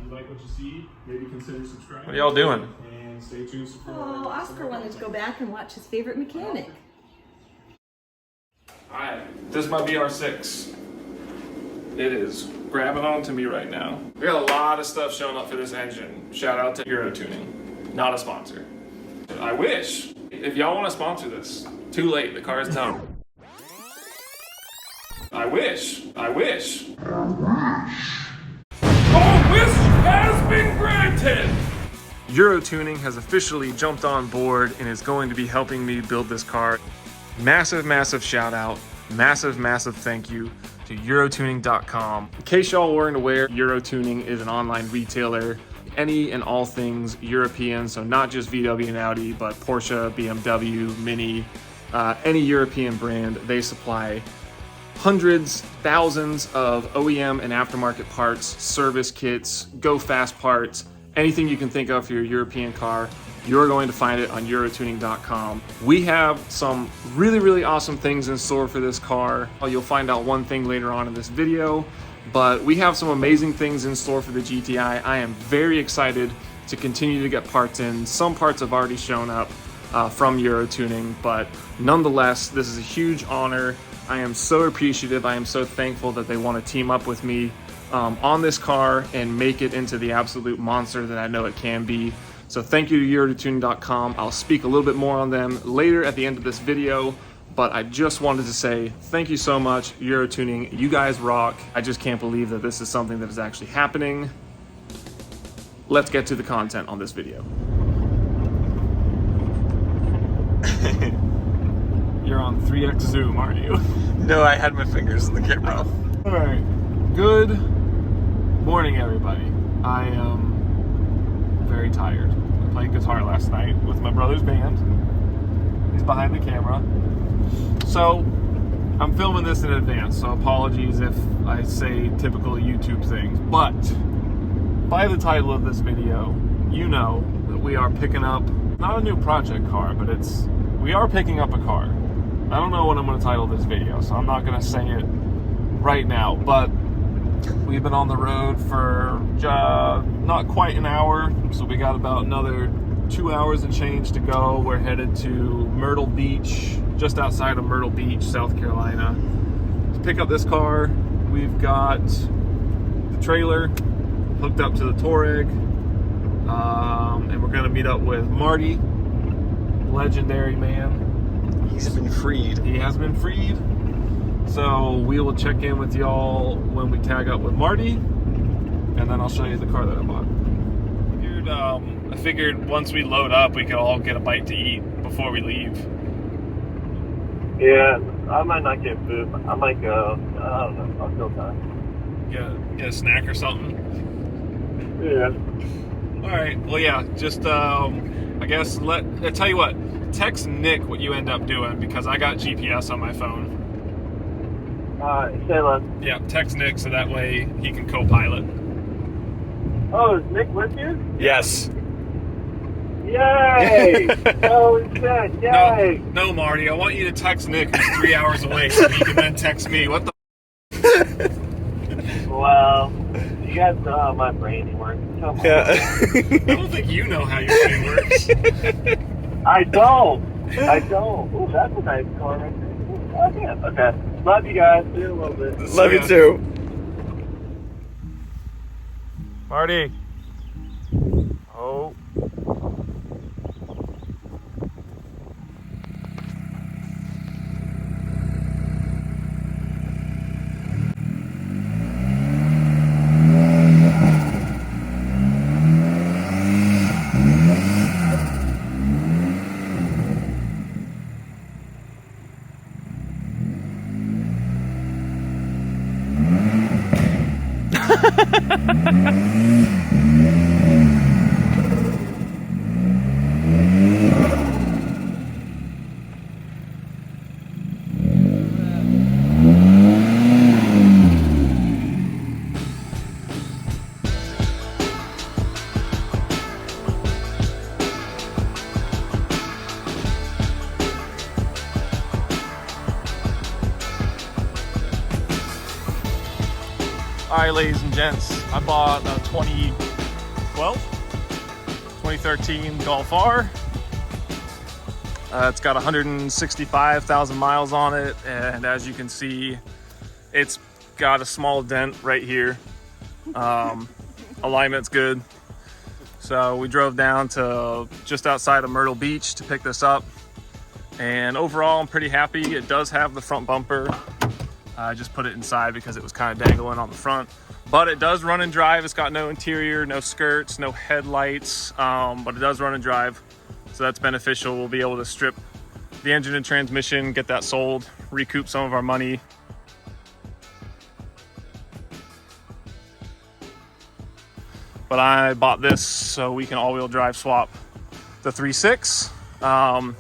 If you like what you see, maybe consider subscribing. What are y'all doing? And stay tuned for Oh, Oscar wanted to go back and watch his favorite mechanic. Alright, this is my VR6. It is grabbing onto me right now. We got a lot of stuff showing up for this engine. Shout out to Euro Tuning, not a sponsor. I wish. If y'all want to sponsor this, too late, the car is done. I wish. Oh, wish has been granted! Euro Tuning has officially jumped on board and is going to be helping me build this car. Massive, massive shout out. Massive, massive thank you to Eurotuning.com. In case y'all weren't aware, Euro Tuning is an online retailer. Any and all things European, so not just VW and Audi, but Porsche, BMW, Mini, any European brand. They supply hundreds, thousands of OEM and aftermarket parts, service kits, go fast parts, anything you can think of for your European car. You're going to find it on Eurotuning.com. We have some really, really awesome things in store for this car. You'll find out one thing later on in this video, but we have some amazing things in store for the GTI. I am very excited to continue to get parts in. Some parts have already shown up from Eurotuning, but nonetheless, this is a huge honor. I am so appreciative. I am so thankful that they want to team up with me on this car and make it into the absolute monster that I know it can be. So thank you to Eurotuning.com. I'll speak a little bit more on them later at the end of this video, but I just wanted to say thank you so much, Eurotuning. You guys rock. I just can't believe that this is something that is actually happening. Let's get to the content on this video. You're on 3x zoom, aren't you? No, I had my fingers in the camera. All right. Good morning, everybody. I am very tired. I played guitar last night with my brother's band. He's behind the camera. So I'm filming this in advance, so apologies if I say typical YouTube things, but by the title of this video, you know that we are picking up, not a new project car, but we are picking up a car. I don't know what I'm going to title this video, so I'm not going to say it right now, but we've been on the road for not quite an hour, so we got about another 2 hours and change to go. We're headed to Myrtle Beach, just outside of Myrtle Beach, South Carolina, to pick up this car. We've got the trailer hooked up to the Touareg, and we're going to meet up with Marty, legendary man. He's been freed. He has been freed. So we will check in with y'all when we tag up with Marty, and then I'll show you the car that I bought. I figured once we load up, we could all get a bite to eat before we leave. Yeah, I might not get food. I might go. I don't know. I'll still time. Get a snack or something. Yeah. All right. Well, yeah. Just I guess I tell you what. Text Nick what you end up doing because I got GPS on my phone. Say less. Yeah, text Nick so that way he can co-pilot. Oh, is Nick with you? Yes. Yay! Oh shit! Yay! No, Marty. I want you to text Nick who's 3 hours away so he can then text me. What the? Well, you guys know how my brain works. Come on. Yeah. I don't think you know how your brain works. I don't. Ooh, that's a nice car right there. Ooh, oh, yeah. Okay. Love you guys. See you in a little bit. Love you too. Marty. Oh. Alright, ladies and gents, I bought a 2013 Golf R. It's got 165,000 miles on it, and as you can see, it's got a small dent right here. Alignment's good. So we drove down to just outside of Myrtle Beach to pick this up, and overall I'm pretty happy. It does have the front bumper. I just put it inside because it was kind of dangling on the front, but it does run and drive. It's got no interior, no skirts, no headlights, but it does run and drive, so that's beneficial. We'll be able to strip the engine and transmission, get that sold, recoup some of our money. But I bought this so we can all-wheel drive swap the 3.6.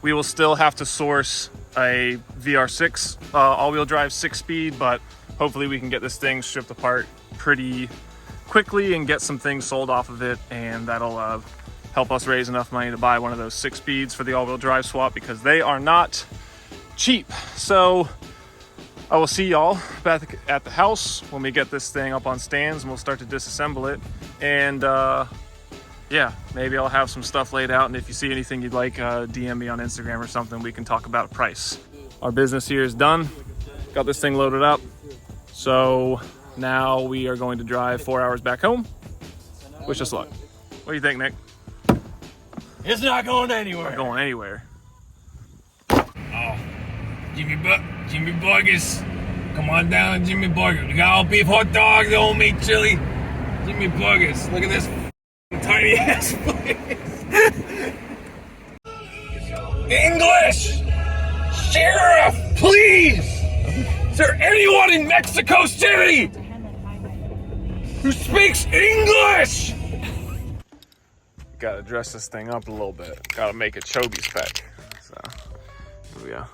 We will still have to source a VR6 all-wheel drive 6-speed, but hopefully we can get this thing stripped apart pretty quickly and get some things sold off of it, and that'll help us raise enough money to buy one of those 6 speeds for the all-wheel drive swap, because they are not cheap. So I will see y'all back at the house when we get this thing up on stands, and we'll start to disassemble it. And yeah, maybe I'll have some stuff laid out, and if you see anything you'd like, DM me on Instagram or something. We can talk about a price. Our business here is done. Got this thing loaded up. So now we are going to drive 4 hours back home. Wish us luck. What do you think, Nick? It's not going anywhere. Not going anywhere. Oh, Jimmy Burgers. Come on down, Jimmy Burgers. We got all beef hot dogs, all meat chili. Jimmy Burgers. Look at this tiny ass place. English! Sheriff, please! Is there anyone in Mexico City who speaks English? Gotta dress this thing up a little bit. Gotta make it Chobi spec. So, here we go.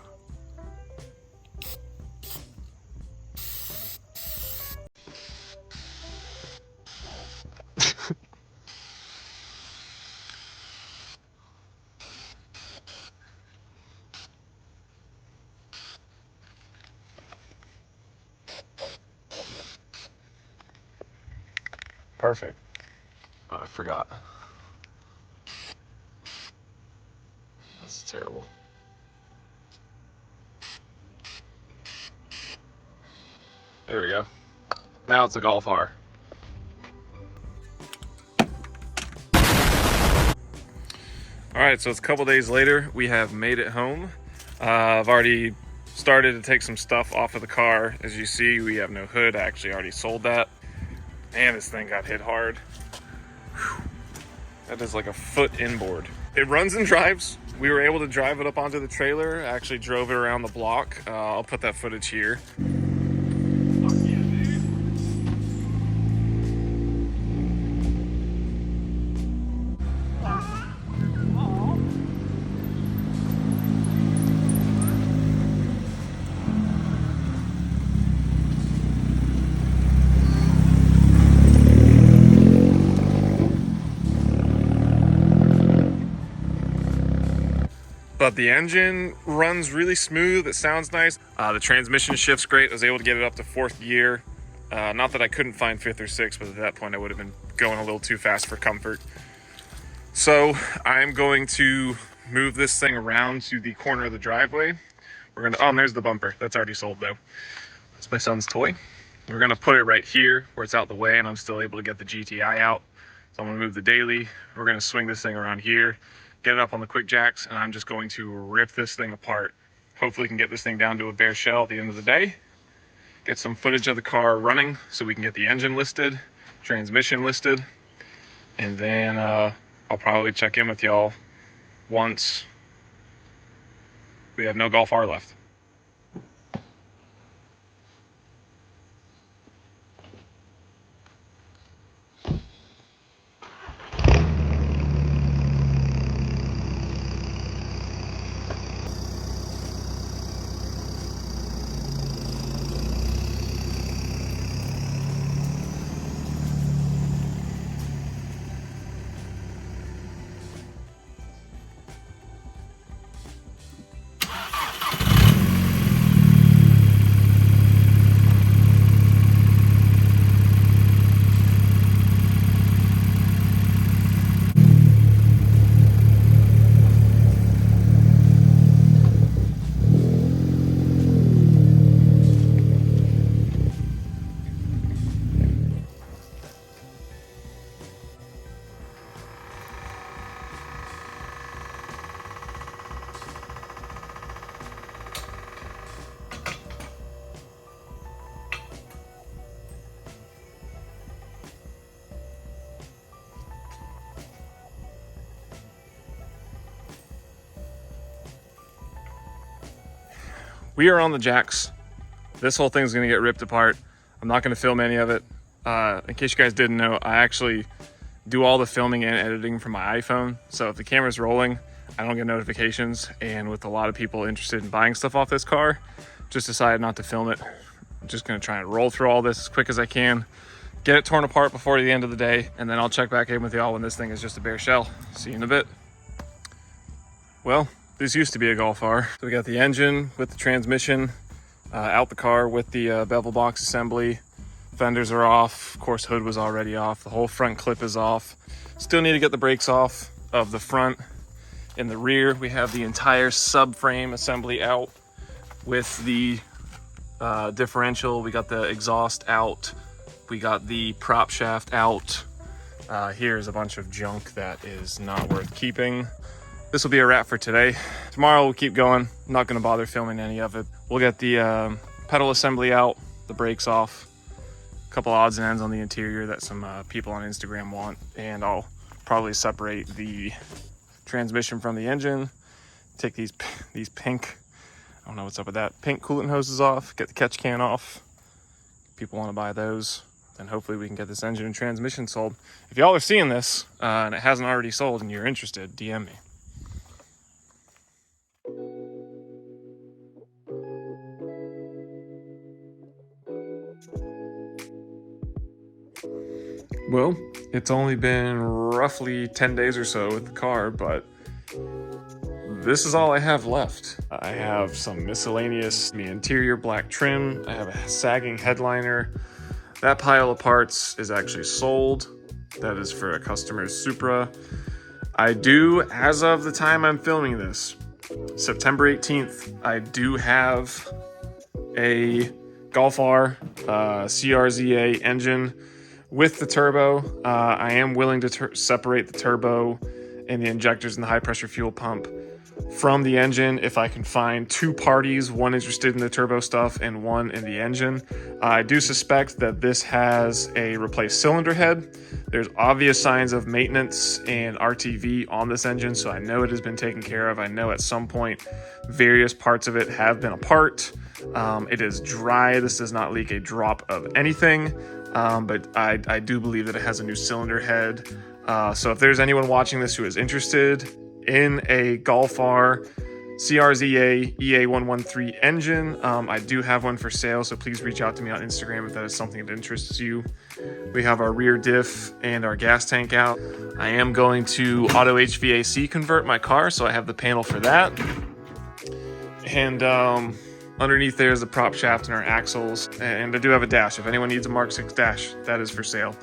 Perfect. Oh, I forgot. That's terrible. There we go. Now it's a Golf R. Alright, so it's a couple days later. We have made it home. I've already started to take some stuff off of the car. As you see, we have no hood. I actually already sold that. Man, this thing got hit hard. Whew. That is like a foot inboard. It runs and drives. We were able to drive it up onto the trailer. I actually drove it around the block. I'll put that footage here. But the engine runs really smooth. It sounds nice. The transmission shifts great. I was able to get it up to 4th gear. Not that I couldn't find 5th or 6th, but at that point I would have been going a little too fast for comfort. So I'm going to move this thing around to the corner of the driveway. We're gonna, oh, and there's the bumper. That's already sold though. That's my son's toy. We're gonna put it right here where it's out the way and I'm still able to get the GTI out. So I'm gonna move the daily. We're gonna swing this thing around here, get it up on the quick jacks, and I'm just going to rip this thing apart. Hopefully we can get this thing down to a bare shell at the end of the day. Get some footage of the car running so we can get the engine listed, transmission listed, and then I'll probably check in with y'all once we have no Golf R left. we are on the jacks. This whole thing's gonna get ripped apart. I'm not gonna film any of it. In case you guys didn't know, I actually do all the filming and editing from my iPhone. So if the camera's rolling, I don't get notifications. And with a lot of people interested in buying stuff off this car, just decided not to film it. I'm just gonna try and roll through all this as quick as I can, get it torn apart before the end of the day, and then I'll check back in with y'all when this thing is just a bare shell. See you in a bit. Well, this used to be a Golf R. So we got the engine with the transmission out the car with the bevel box assembly. Fenders are off. Of course, hood was already off. The whole front clip is off. Still need to get the brakes off of the front. In the rear, we have the entire subframe assembly out with the differential. We got the exhaust out. We got the prop shaft out. Here's a bunch of junk that is not worth keeping. This will be a wrap for today. Tomorrow we'll keep going. I'm not gonna bother filming any of it. We'll get the pedal assembly out, the brakes off, a couple odds and ends on the interior that some people on Instagram want, and I'll probably separate the transmission from the engine, take these pink, I don't know what's up with that, pink coolant hoses off, get the catch can off. People want to buy those, then hopefully we can get this engine and transmission sold. If y'all are seeing this and it hasn't already sold and you're interested, DM me. Well, it's only been roughly 10 days or so with the car, but this is all I have left. I have some miscellaneous, the interior black trim. I have a sagging headliner. That pile of parts is actually sold. That is for a customer's Supra. I do, as of the time I'm filming this, September 18th, I do have a Golf R CRZA engine with the turbo. I am willing to separate the turbo and the injectors and the high pressure fuel pump from the engine if I can find two parties, one interested in the turbo stuff and one in the engine. I do suspect that this has a replaced cylinder head. There's obvious signs of maintenance and RTV on this engine, so I know it has been taken care of. I know at some point various parts of it have been apart. It is dry. This does not leak a drop of anything. But I do believe that it has a new cylinder head. So if there's anyone watching this who is interested in a Golf R CRZA EA113 engine, I do have one for sale, so please reach out to me on Instagram if that is something that interests you. We have our rear diff and our gas tank out. I am going to auto HVAC convert my car, so I have the panel for that. And underneath there is the prop shaft and our axles, and I do have a dash. If anyone needs a Mark 6 dash, that is for sale.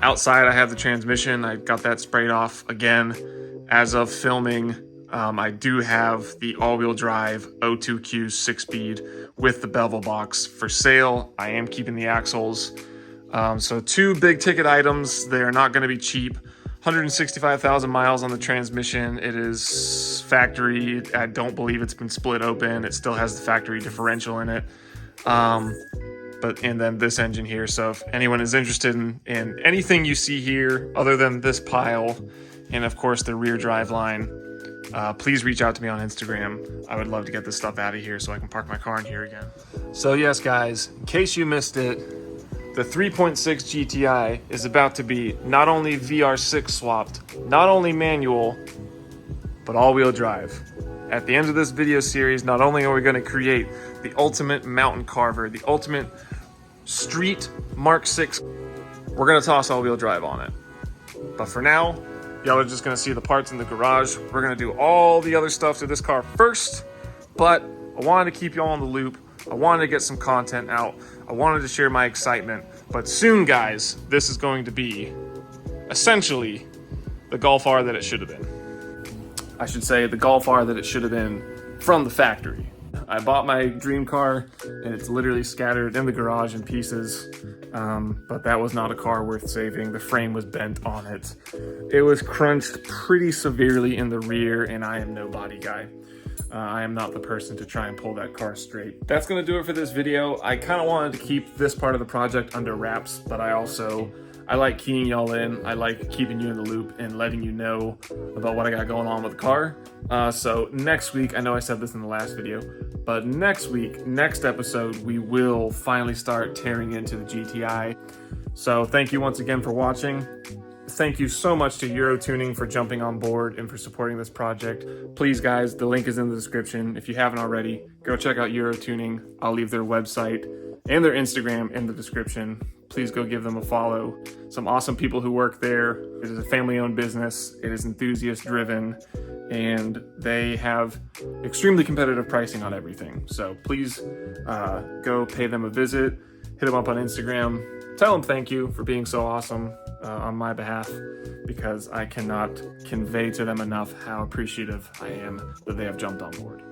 Outside, I have the transmission. I got that sprayed off again. As of filming, I do have the all-wheel drive 02Q 6-speed with the bevel box for sale. I am keeping the axles. So two big ticket items. They are not going to be cheap. 165,000 miles on the transmission. It is factory. I don't believe it's been split open. It still has the factory differential in it. And then this engine here. So if anyone is interested in anything you see here other than this pile, and of course the rear drive line, please reach out to me on Instagram. I would love to get this stuff out of here so I can park my car in here again. So yes, guys, in case you missed it, the 3.6 GTI is about to be not only VR6 swapped, not only manual, but all-wheel drive. At the end of this video series, not only are we going to create the ultimate mountain carver, the ultimate street Mark 6, we're going to toss all-wheel drive on it. But for now, y'all are just going to see the parts in the garage. We're going to do all the other stuff to this car first, but I wanted to keep y'all in the loop. I wanted to get some content out. I wanted to share my excitement. But soon, guys, this is going to be essentially the Golf R that it should have been. I should say the Golf R that it should have been from the factory. I bought my dream car and it's literally scattered in the garage in pieces. But that was not a car worth saving. The frame was bent on it. It was crunched pretty severely in the rear, and I am no body guy. I am not the person to try and pull that car straight. That's gonna do it for this video. I kind of wanted to keep this part of the project under wraps, but I also I like keying y'all in. I like keeping you in the loop and letting you know about what I got going on with the car. So next week, I know I said this in the last video, but next week, next episode, we will finally start tearing into the GTI. So thank you once again for watching. Thank you so much to Euro Tuning for jumping on board and for supporting this project. Please guys, the link is in the description. If you haven't already, go check out Euro Tuning. I'll leave their website and their Instagram in the description. Please go give them a follow. Some awesome people who work there. It is a family-owned business. It is enthusiast-driven, and they have extremely competitive pricing on everything. So please go pay them a visit. Hit them up on Instagram. Tell them thank you for being so awesome on my behalf, because I cannot convey to them enough how appreciative I am that they have jumped on board.